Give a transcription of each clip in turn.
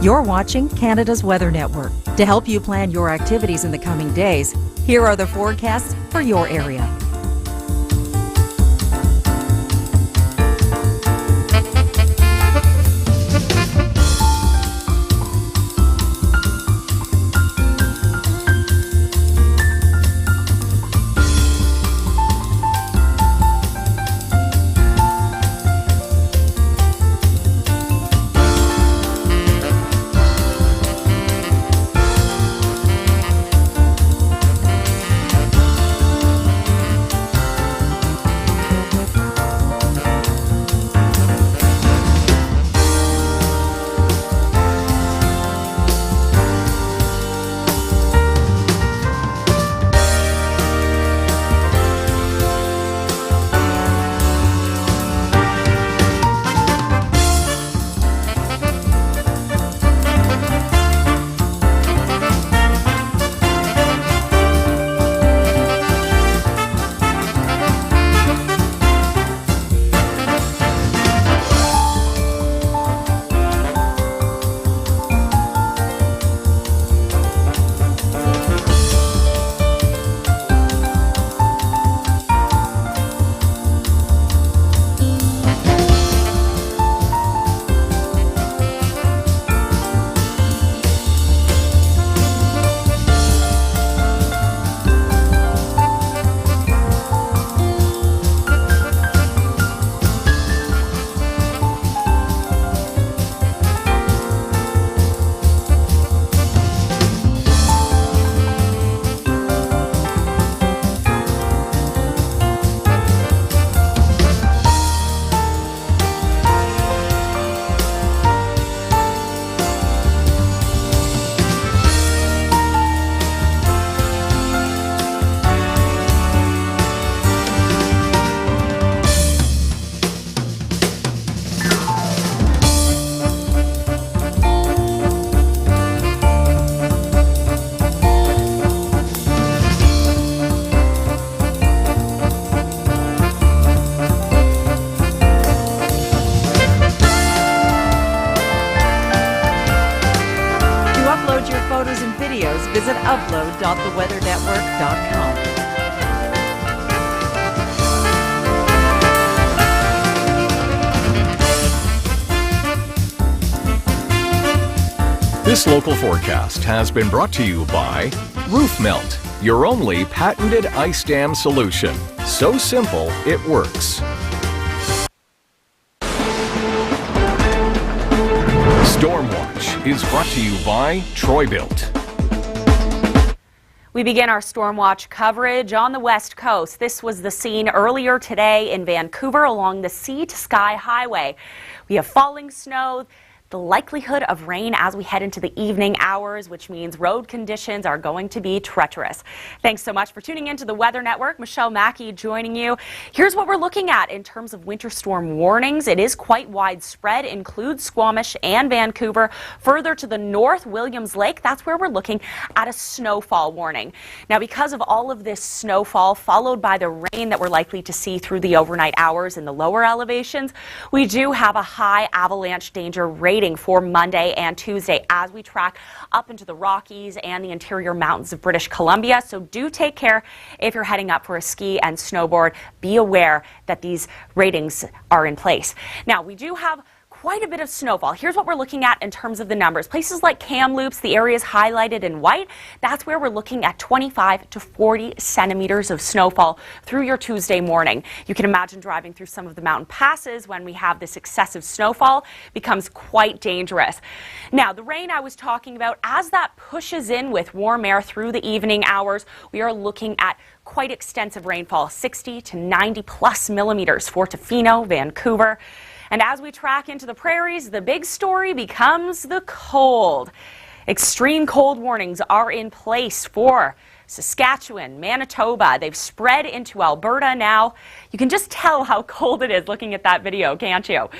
You're watching Canada's Weather Network. To help you plan your activities in the coming days, here are the forecasts for your area. Photos and videos, visit upload.theweathernetwork.com. This local forecast has been brought to you by Roof Melt, your only patented ice dam solution. So simple, it works. Stormwatch is brought to you by Troy-Bilt. We begin our Stormwatch coverage on the West Coast. This was the scene earlier today in Vancouver along the Sea to Sky Highway. We have falling snow, the likelihood of rain as we head into the evening hours, which means road conditions are going to be treacherous. Thanks so much for tuning into the Weather Network. Michelle Mackey joining you. Here's what we're looking at in terms of winter storm warnings. It is quite widespread, includes Squamish and Vancouver. Further to the north, Williams Lake, that's where we're looking at a snowfall warning. Now, because of all of this snowfall, followed by the rain that we're likely to see through the overnight hours in the lower elevations, we do have a high avalanche danger rating for Monday and Tuesday as we track up into the Rockies and the interior mountains of British Columbia. So do take care if you're heading up for a ski and snowboard. Be aware that these ratings are in place. Now, we do have quite a bit of snowfall. Here's what we're looking at in terms of the numbers. Places like Kamloops, the areas highlighted in white, that's where we're looking at 25 to 40 centimeters of snowfall through your Tuesday morning. You can imagine driving through some of the mountain passes when we have this excessive snowfall becomes quite dangerous. Now, the rain I was talking about, as that pushes in with warm air through the evening hours, we are looking at quite extensive rainfall, 60 to 90 plus millimeters for Tofino, Vancouver. And as we track into the prairies, the big story becomes the cold. Extreme cold warnings are in place for Saskatchewan, Manitoba. They've spread into Alberta now. You can just tell how cold it is looking at that video, can't you?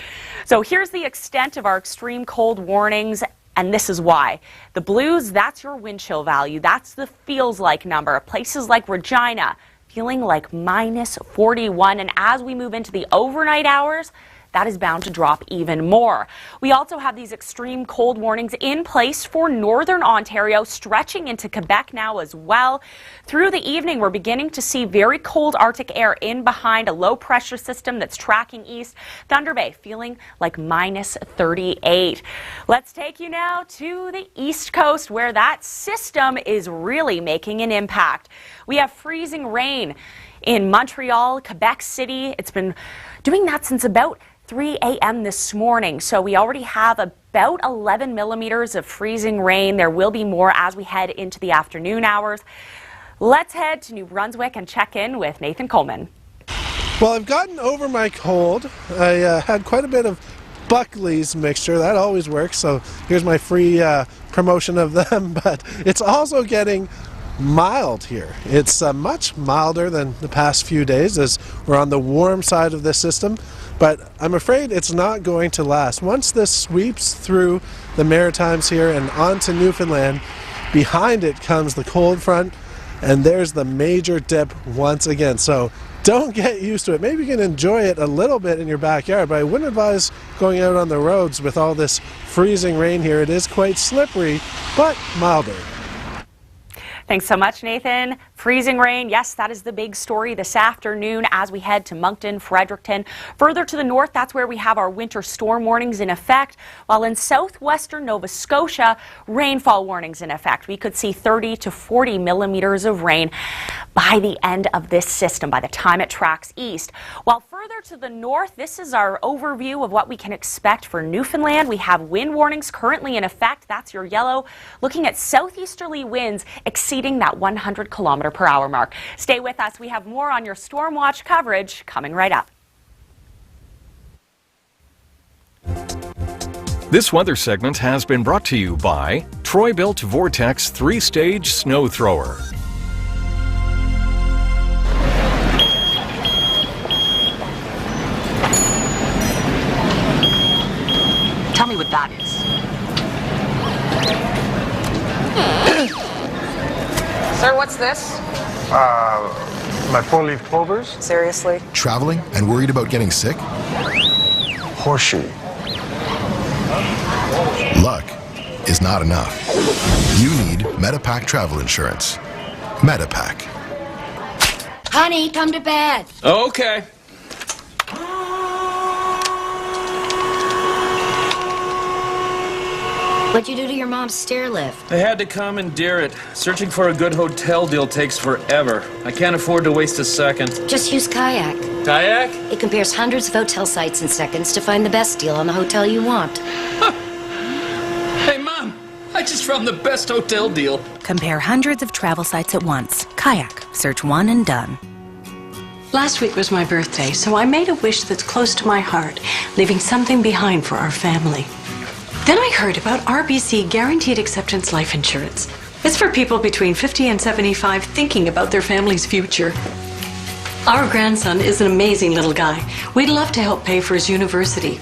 So here's the extent of our extreme cold warnings, and this is why. The blues, that's your wind chill value. That's the feels like number. Places like Regina feeling like -41. And as we move into the overnight hours, that is bound to drop even more. We also have these extreme cold warnings in place for northern Ontario, stretching into Quebec now as well. Through the evening, we're beginning to see very cold Arctic air in behind a low pressure system that's tracking east. Thunder Bay feeling like minus 38. Let's take you now to the east coast where that system is really making an impact. We have freezing rain in Montreal, Quebec City. It's been doing that since about 3 a.m. this morning. So we already have about 11 millimeters of freezing rain. There will be more as we head into the afternoon hours. Let's head to New Brunswick and check in with Nathan Coleman. Well, I've gotten over my cold. I had quite a bit of Buckley's mixture. That always works. So here's my free promotion of them. But it's also getting mild here. It's much milder than the past few days as we're on the warm side of this system. But I'm afraid it's not going to last. Once this sweeps through the Maritimes here and onto Newfoundland, behind it comes the cold front, and there's the major dip once again. So don't get used to it. Maybe you can enjoy it a little bit in your backyard, but I wouldn't advise going out on the roads with all this freezing rain here. It is quite slippery, but milder. Thanks so much, Nathan. Freezing rain, yes, that is the big story this afternoon as we head to Moncton, Fredericton. Further to the north, that's where we have our winter storm warnings in effect, while in southwestern Nova Scotia, rainfall warnings in effect. We could see 30 to 40 millimeters of rain by the end of this system, by the time it tracks east. While further to the north, this is our overview of what we can expect for Newfoundland. We have wind warnings currently in effect. That's your yellow, looking at southeasterly winds exceeding that 100-kilometer-per-hour mark. Stay with us. We have more on your Storm Watch coverage coming right up. This weather segment has been brought to you by Troy-built Vortex 3-stage snow thrower. Tell me what that is. Sir, what's this? My 4-leaf clovers. Seriously? Traveling and worried about getting sick? Horseshoe. Luck is not enough. You need Metapack travel insurance. Metapack. Honey, come to bed. Okay. What'd you do to your mom's stair lift? I had to commandeer it. Searching for a good hotel deal takes forever. I can't afford to waste a second. Just use Kayak. Kayak? It compares hundreds of hotel sites in seconds to find the best deal on the hotel you want. Hey, Mom! I just found the best hotel deal. Compare hundreds of travel sites at once. Kayak. Search one and done. Last week was my birthday, so I made a wish that's close to my heart, leaving something behind for our family. Then I heard about RBC Guaranteed Acceptance Life Insurance. It's for people between 50 and 75 thinking about their family's future. Our grandson is an amazing little guy. We'd love to help pay for his university.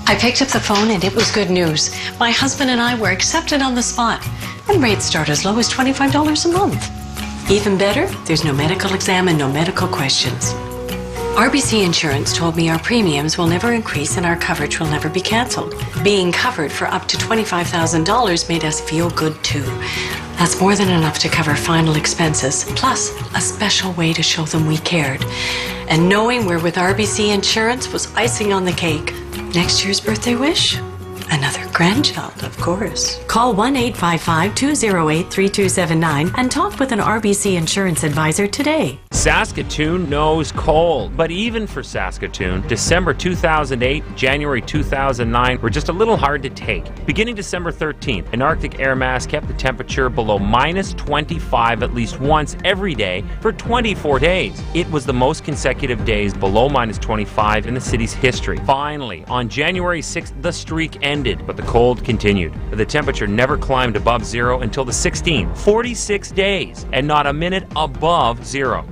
I picked up the phone and it was good news. My husband and I were accepted on the spot, and rates start as low as $25 a month. Even better, there's no medical exam and no medical questions. RBC Insurance told me our premiums will never increase and our coverage will never be canceled. Being covered for up to $25,000 made us feel good too. That's more than enough to cover final expenses, plus a special way to show them we cared. And knowing we're with RBC Insurance was icing on the cake. Next year's birthday wish? Another grandchild, of course. Call 1-855-208-3279 and talk with an RBC Insurance advisor today. Saskatoon knows cold, but even for Saskatoon, December 2008, January 2009 were just a little hard to take. Beginning December 13th, an Arctic air mass kept the temperature below minus 25 at least once every day for 24 days. It was the most consecutive days below minus 25 in the city's history. Finally, on January 6th, the streak ended, but the cold continued. The temperature never climbed above zero until the 16th, 46 days, and not a minute above zero.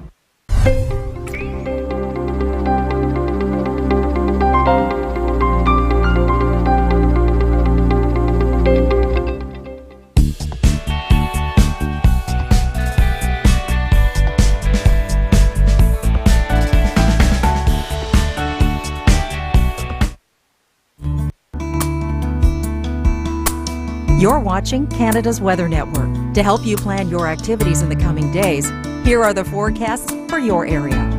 You're watching Canada's Weather Network. To help you plan your activities in the coming days, here are the forecasts for your area.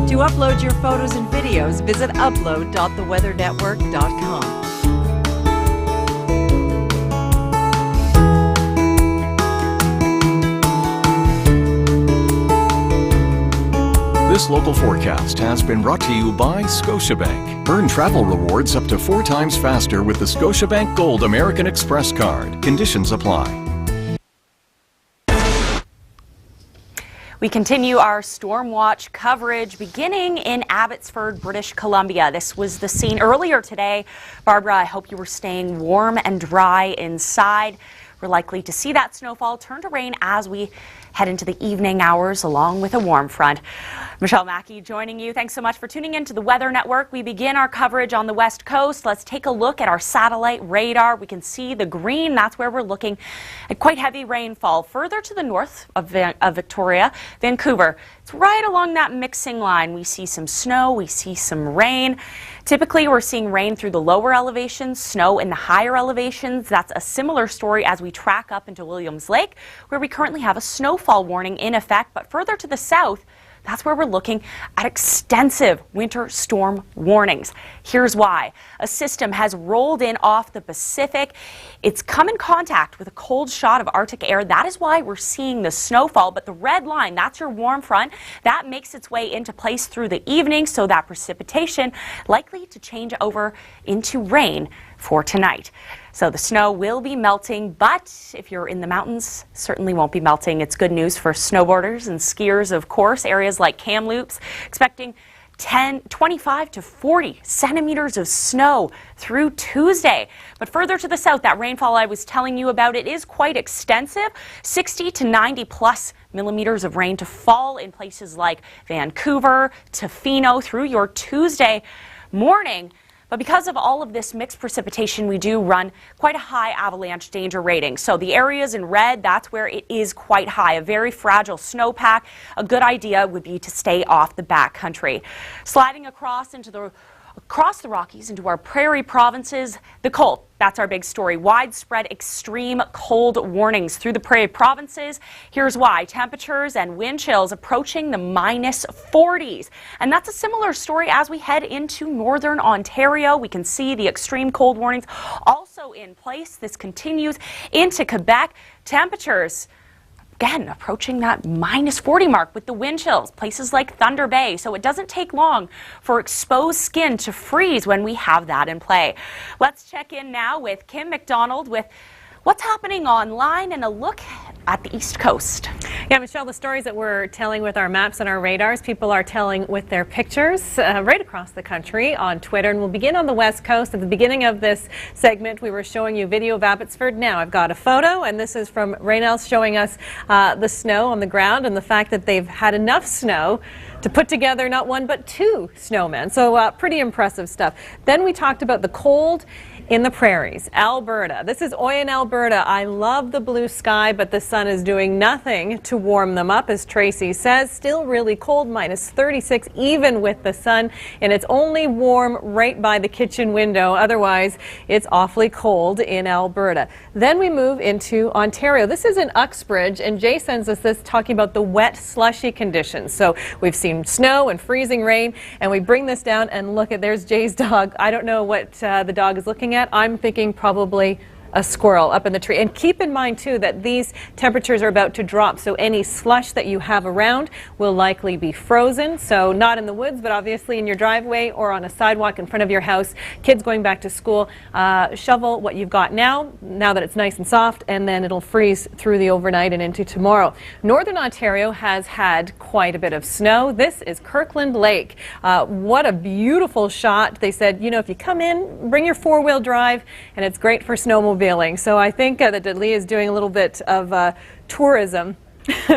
To upload your photos and videos, visit upload.theweathernetwork.com. This local forecast has been brought to you by Scotiabank. Earn travel rewards up to 4 times faster with the Scotiabank Gold American Express card. Conditions apply. We continue our storm watch coverage beginning in Abbotsford, British Columbia. This was the scene earlier today. Barbara, I hope you were staying warm and dry inside. We're likely to see that snowfall turn to rain as we head into the evening hours along with a warm front. Michelle Mackey joining you. Thanks so much for tuning in to the Weather Network. We begin our coverage on the West Coast. Let's take a look at our satellite radar. We can see the green. That's where we're looking at quite heavy rainfall. Further to the north of Victoria, Vancouver, it's right along that mixing line. We see some snow, we see some rain. Typically, we're seeing rain through the lower elevations, snow in the higher elevations. That's a similar story as we track up into Williams Lake, where we currently have a snowfall warning in effect. But further to the south, that's where we're looking at extensive winter storm warnings. Here's why. A system has rolled in off the Pacific. It's come in contact with a cold shot of Arctic air. That is why we're seeing the snowfall. But the red line, that's your warm front. That makes its way into place through the evening, so that precipitation likely to change over into rain for tonight. So the snow will be melting, but if you're in the mountains, certainly won't be melting. It's good news for snowboarders and skiers, of course. Areas like Kamloops expecting 25 to 40 centimeters of snow through Tuesday. But further to the south, that rainfall I was telling you about, it is quite extensive. 60 to 90 plus millimeters of rain to fall in places like Vancouver, Tofino through your Tuesday morning. But because of all of this mixed precipitation, we do run quite a high avalanche danger rating. So the areas in red, that's where it is quite high, a very fragile snowpack. A good idea would be to stay off the backcountry. Sliding across into the Across the Rockies into our prairie provinces, the cold. That's our big story. Widespread extreme cold warnings through the prairie provinces. Here's why. Temperatures and wind chills approaching the -40s. And that's a similar story as we head into northern Ontario. We can see the extreme cold warnings also in place. This continues into Quebec. Temperatures again approaching that -40 mark with the wind chills, places like Thunder Bay. So it doesn't take long for exposed skin to freeze when we have that in play. Let's check in now with Kim McDonald with what's happening online and a look at the East Coast. Yeah, Michelle, the stories that we're telling with our maps and our radars, people are telling with their pictures right across the country on Twitter. And we'll begin on the West Coast. At the beginning of this segment, we were showing you video of Abbotsford. Now I've got a photo, and this is from Raynell showing us the snow on the ground and the fact that they've had enough snow to put together not one but two snowmen. So pretty impressive stuff. Then we talked about the cold in the prairies, Alberta. This is Oyen, Alberta. I love the blue sky, but the sun is doing nothing to warm them up, as Tracy says. Still really cold, -36, even with the sun, and it's only warm right by the kitchen window. Otherwise, it's awfully cold in Alberta. Then we move into Ontario. This is in Uxbridge, and Jay sends us this talking about the wet, slushy conditions. So we've seen snow and freezing rain, and we bring this down and look at, there's Jay's dog. I don't know what the dog is looking at. I'm thinking probably a squirrel up in the tree. And keep in mind too that these temperatures are about to drop, so any slush that you have around will likely be frozen. So not in the woods, but obviously in your driveway or on a sidewalk in front of your house. Kids going back to school, shovel what you've got now that it's nice and soft, and then it'll freeze through the overnight and into tomorrow. Northern Ontario has had quite a bit of snow. This is Kirkland Lake. What a beautiful shot. They said, you know, if you come in, bring your four-wheel drive, and it's great for snowmobiling. So I think that Lee is doing a little bit of tourism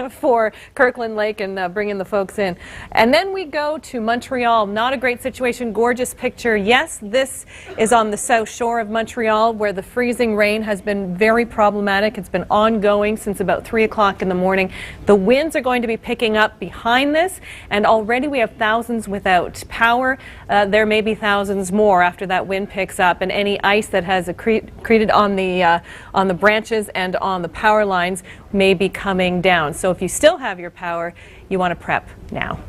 for Kirkland Lake and bringing the folks in. And then we go to Montreal. Not a great situation. Gorgeous picture. Yes, this is on the south shore of Montreal, where the freezing rain has been very problematic. It's been ongoing since about 3 o'clock in the morning. The winds are going to be picking up behind this, and already we have thousands without power. There may be thousands more after that wind picks up, and any ice that has accreted on the branches and on the power lines may be coming down. So if you still have your power, you want to prep now.